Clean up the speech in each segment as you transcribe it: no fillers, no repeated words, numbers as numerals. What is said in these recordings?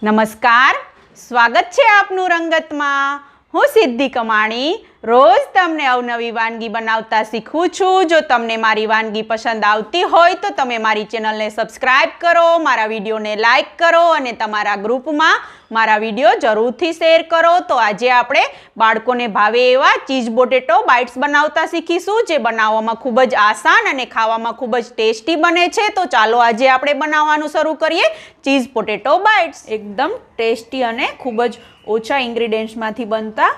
નમસ્કાર, સ્વાગત છે આપનું રંગતમાં। હું સિદ્ધિ કમાણી રોજ તમને અવનવી વાનગી બનાવતા શીખું છું। જો તમને મારી વાનગી પસંદ આવતી હોય તો તમે મારી ચેનલને સબસ્ક્રાઈબ કરો, મારા વિડીયોને લાઈક કરો અને તમારા ગ્રુપમાં મારા વિડીયો જરૂરથી શેર કરો। તો આજે આપણે બાળકોને ભાવે એવા ચીઝ પોટેટો બાઇટ્સ બનાવતા શીખીશું, જે બનાવવામાં ખૂબ જ આસાન અને ખાવામાં ખૂબ જ ટેસ્ટી બને છે। તો ચાલો આજે આપણે બનાવવાનું શરૂ કરીએ ચીઝ પોટેટો બાઇટ્સ। એકદમ ટેસ્ટી અને ખૂબ જ ઓછા ઇન્ગ્રીડિયન્ટ્સમાંથી બનતા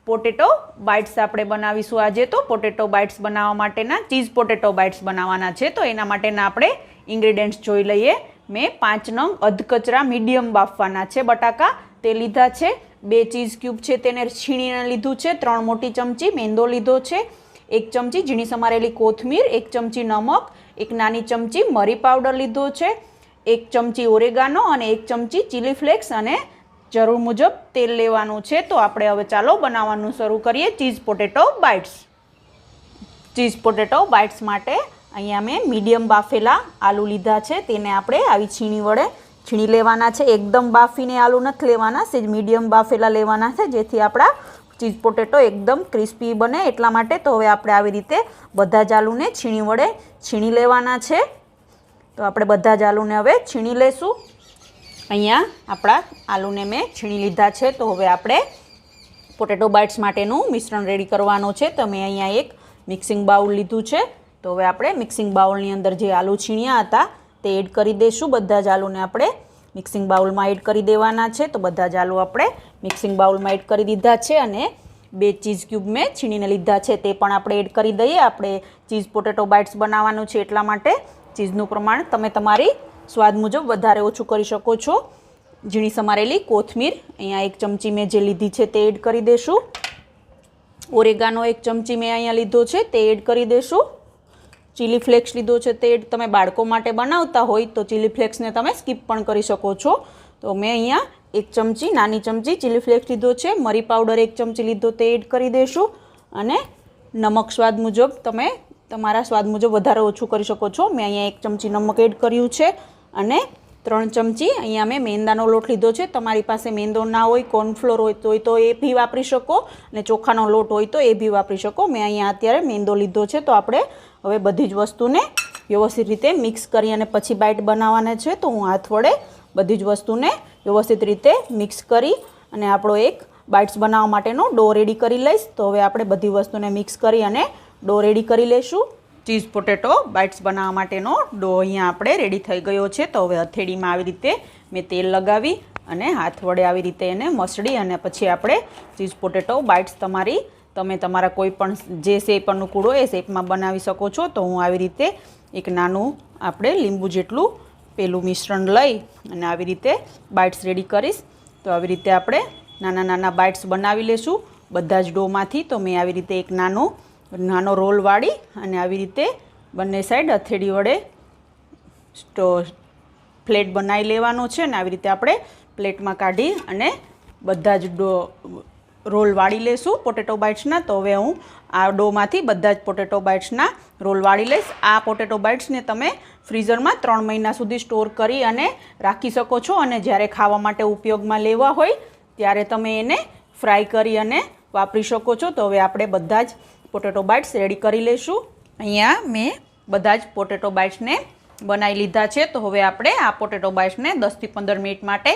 પોટેટો બાઇટ્સ આપણે બનાવીશું આજે। તો પોટેટો બાઇટ્સ બનાવવા માટેના ચીઝ પોટેટો બાઇટ્સ બનાવવાના છે, તો એના માટેના આપણે ઇન્ગ્રીડિયન્ટ્સ જોઈ લઈએ। મેં 5 નંગ અધકચરા મીડિયમ બાફવાના છે બટાકા તે લીધા છે। 2 ચીઝ ક્યુબ છે તેને છીણીને લીધું છે। 3 મોટી ચમચી મેંદો લીધો છે। 1 ચમચી ઝીણી સમારેલી કોથમીર, 1 ચમચી નમક, 1 નાની ચમચી મરી પાવડર લીધો છે, 1 ચમચી ઓરેગાનો અને 1 ચમચી ચીલી ફ્લેક્સ અને જરૂર મુજબ તેલ લેવાનું છે। તો આપણે હવે ચાલો બનાવવાનું શરૂ કરીએ cheese potato bytes. Cheese potato bytes માટે અહીંયા મેં મીડિયમ બાફેલા આલુ લીધા છે, તેને આપણે આવી છીણી વડે છીણી લેવાના છે। એકદમ બાફીને આલુ નથી લેવાના, સેજ મીડિયમ બાફેલા લેવાના છે, જેથી આપણા ચીઝ પોટેટો એકદમ ક્રિસ્પી બને એટલા માટે। તો હવે આપણે આવી રીતે બધા જ આલુને છીણી વડે છીણી લેવાના છે। તો આપણે બધા જ આલુને હવે છીણી લેશું। અહીંયા આપણા આલુને મેં છીણી લીધા છે। તો હવે આપણે પોટેટો બાઇટ્સ માટેનું મિશ્રણ રેડી કરવાનું છે। તો મેં અહીંયા એક મિક્સિંગ બાઉલ લીધું છે। તો હવે આપણે મિક્સિંગ બાઉલની અંદર જે આલુ છીણ્યા હતા તે એડ કરી દઈશું। બધા જ આલુને આપણે મિક્સિંગ બાઉલમાં એડ કરી દેવાના છે। તો બધા જ આલુ આપણે મિક્સિંગ બાઉલમાં એડ કરી દીધા છે અને 2 ચીઝ ક્યુબ મેં છીણીને લીધા છે તે પણ આપણે એડ કરી દઈએ। આપણે ચીઝ પોટેટો બાઇટ્સ બનાવવાનું છે એટલા માટે ચીઝનું પ્રમાણ તમે તમારી સ્વાદ મુજબ વધારે ઓછું કરી શકો છો। ઝીણી સમારેલી કોથમીર અહીંયા 1 ચમચી મેં જે લીધી છે તે એડ કરી દઈશું। ઓરેગાનો 1 ચમચી મેં અહીંયા લીધો છે તે એડ કરી દઈશું। ચીલી ફ્લેક્સ લીધો છે તે તમે બાળકો માટે બનાવતા હોય તો ચીલી ફ્લેક્સને તમે સ્કીપ પણ કરી શકો છો। તો મેં અહીંયા 1 ચમચી નાની ચમચી ચીલી ફ્લેક્સ લીધો છે। મરી પાવડર 1 ચમચી લીધો તે એડ કરી દઈશું અને નમક સ્વાદ મુજબ તમે તમારા સ્વાદ મુજબ વધારે ઓછું કરી શકો છો। મેં અહીંયા 1 ચમચી નમક એડ કર્યું છે અને 3 ચમચી અહીંયા મેં મેંદાનો લોટ લીધો છે। તમારી પાસે મેંદો ના હોય, કોર્નફ્લોર હોય તો એ બી વાપરી શકો અને ચોખાનો લોટ હોય તો એ બી વાપરી શકો। મેં અહીંયા અત્યારે મેંદો લીધો છે। તો આપણે હવે બધી જ વસ્તુને વ્યવસ્થિત રીતે મિક્સ કરી અને પછી બાઇટ બનાવવાના છે। તો હું હાથ વડે બધી જ વસ્તુને વ્યવસ્થિત રીતે મિક્સ કરી અને આપણો એક બાઇટ્સ બનાવવા માટેનો ડો રેડી કરી લઈશ। તો હવે આપણે બધી વસ્તુને મિક્સ કરી અને ડો રેડી કરી લઈશું। ચીઝ પોટેટો બાઇટ્સ બનાવવા માટેનો ડો અહીંયા આપણે રેડી થઈ ગયો છે। તો હવે હથેળીમાં આવી રીતે મેં તેલ લગાવી અને હાથ વડે આવી રીતે એને મસળી અને પછી આપણે ચીઝ પોટેટો બાઇટ્સ તમે તમારા કોઈ પણ જે શેપ અનુકૂળ હોય એ શેપમાં બનાવી શકો છો। તો હું આવી રીતે એક નાનું આપણે લીંબુ જેટલું પેલું મિશ્રણ લઈ અને આવી રીતે બાઇટ્સ રેડી કરીશ। તો આવી રીતે આપણે નાના નાના બાઇટ્સ બનાવી લેશું બધા જ ડોમાંથી। તો મેં આવી રીતે એક નાનો રોલ વાળી અને આવી રીતે બંને સાઈડ હથેળી વડે પ્લેટ બનાવી લેવાનો છે અને આવી રીતે આપણે પ્લેટમાં કાઢી અને બધા જ રોલ વાળી લેશું પોટેટો બાઇટ્સના। તો હવે હું આ ડોમાંથી બધા જ પોટેટો બાઇટ્સના રોલ વાળી લઈશ। આ પોટેટો બાઇટ્સને તમે ફ્રીઝરમાં 3 મહિના સુધી સ્ટોર કરી અને રાખી શકો છો અને જ્યારે ખાવા માટે ઉપયોગમાં લેવા હોય ત્યારે તમે એને ફ્રાય કરી અને વાપરી શકો છો। તો હવે આપણે બધા જ પોટેટો બાઇટ્સ રેડી કરી લઈશું। અહીંયા મેં બધા જ પોટેટો બાઇટ્સને બનાવી લીધા છે। તો હવે આપણે આ પોટેટો બાઇટ્સને 10 થી 15 મિનિટ માટે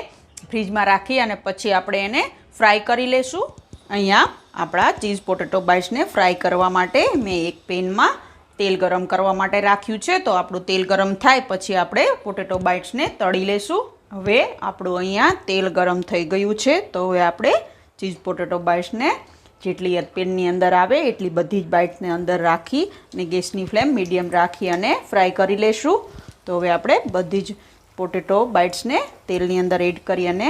ફ્રીજમાં રાખી અને પછી આપણે એને ફ્રાય કરી લઈશું। અહીંયા આપણા ચીઝ પોટેટો બાઇટ્સને ફ્રાય કરવા માટે મેં એક પેનમાં તેલ ગરમ કરવા માટે રાખ્યું છે। તો આપણું તેલ ગરમ થાય પછી આપણે પોટેટો બાઇટ્સને તળી લઈશું। હવે આપણું અહીંયા તેલ ગરમ થઈ ગયું છે। તો હવે આપણે ચીઝ પોટેટો બાઇટ્સને જેટલી પેનની અંદર આવે એટલી બધી જ બાઇટ્સને અંદર રાખી અને ગેસની ફ્લેમ મીડિયમ રાખી અને ફ્રાય કરી લઈશું। તો હવે આપણે બધી જ પોટેટો બાઇટ્સને તેલની અંદર એડ કરી અને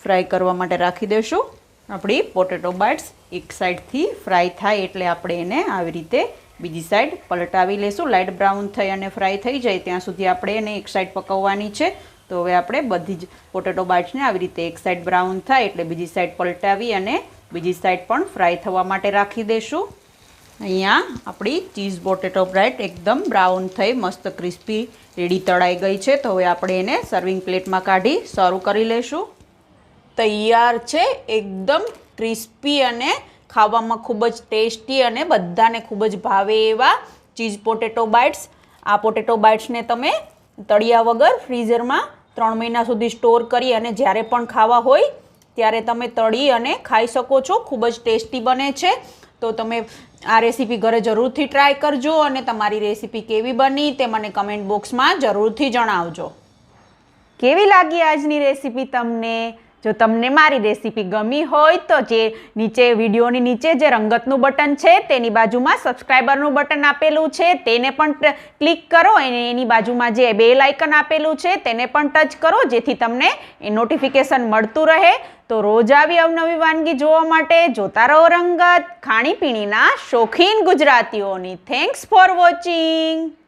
ફ્રાય કરવા માટે રાખી દઈશું। આપણી પોટેટો બાઇટ્સ એક સાઈડથી ફ્રાય થાય એટલે આપણે એને આવી રીતે બીજી સાઈડ પલટાવી લઈશું। લાઇટ બ્રાઉન થઈ અને ફ્રાય થઈ જાય ત્યાં સુધી આપણે એને એક સાઈડ પકવવાની છે। તો હવે આપણે બધી જ પોટેટો બાઇટ્સને આવી રીતે એક સાઈડ બ્રાઉન થાય એટલે બીજી સાઈડ પલટાવી અને બીજી સાઈડ પણ ફ્રાય થવા માટે રાખી દઈશું। અહીંયા આપણી ચીઝ પોટેટો બાઇટ એકદમ બ્રાઉન થઈ મસ્ત ક્રિસ્પી રેડી તળાઈ ગઈ છે। તો હવે આપણે એને સર્વિંગ પ્લેટમાં કાઢી સર્વ કરી લઈશું। તૈયાર છે. એકદમ ક્રિસ્પી અને ખાવામાં ખૂબ જ ટેસ્ટી અને બધાને ખૂબ જ ભાવે એવા ચીઝ પોટેટો બાઇટ્સ. આ પોટેટો બાઇટ્સને તમે તળિયા વગર ફ્રીઝરમાં 3 મહિના સુધી સ્ટોર કરી અને જ્યારે પણ ખાવા હોય ત્યારે તમે તળી અને ખાઈ શકો છો. ખૂબ જ ટેસ્ટી બને છે. તો તમે આ રેસીપી ઘરે જરૂરથી ટ્રાય કરજો અને તમારી રેસીપી કેવી બની તે મને કમેન્ટ બોક્સમાં જરૂરથી જણાવજો. કેવી લાગી આજની રેસીપી તમને? જો તમને મારી રેસીપી ગમી હોય તો જે નીચે વિડીયોની નીચે જે રંગતનું બટન છે તેની બાજુમાં સબસ્ક્રાઈબરનું બટન આપેલું છે તેને પણ ક્લિક કરો અને એની બાજુમાં જે બેલ આઇકન આપેલું છે તેને પણ ટચ કરો જેથી તમને એ નોટિફિકેશન મળતું રહે. તો રોજ આવી અવનવી વાનગી જોવા માટે જોતા રહો રંગત, ખાણીપીણીના શોખીન ગુજરાતીઓની. Thanks for watching.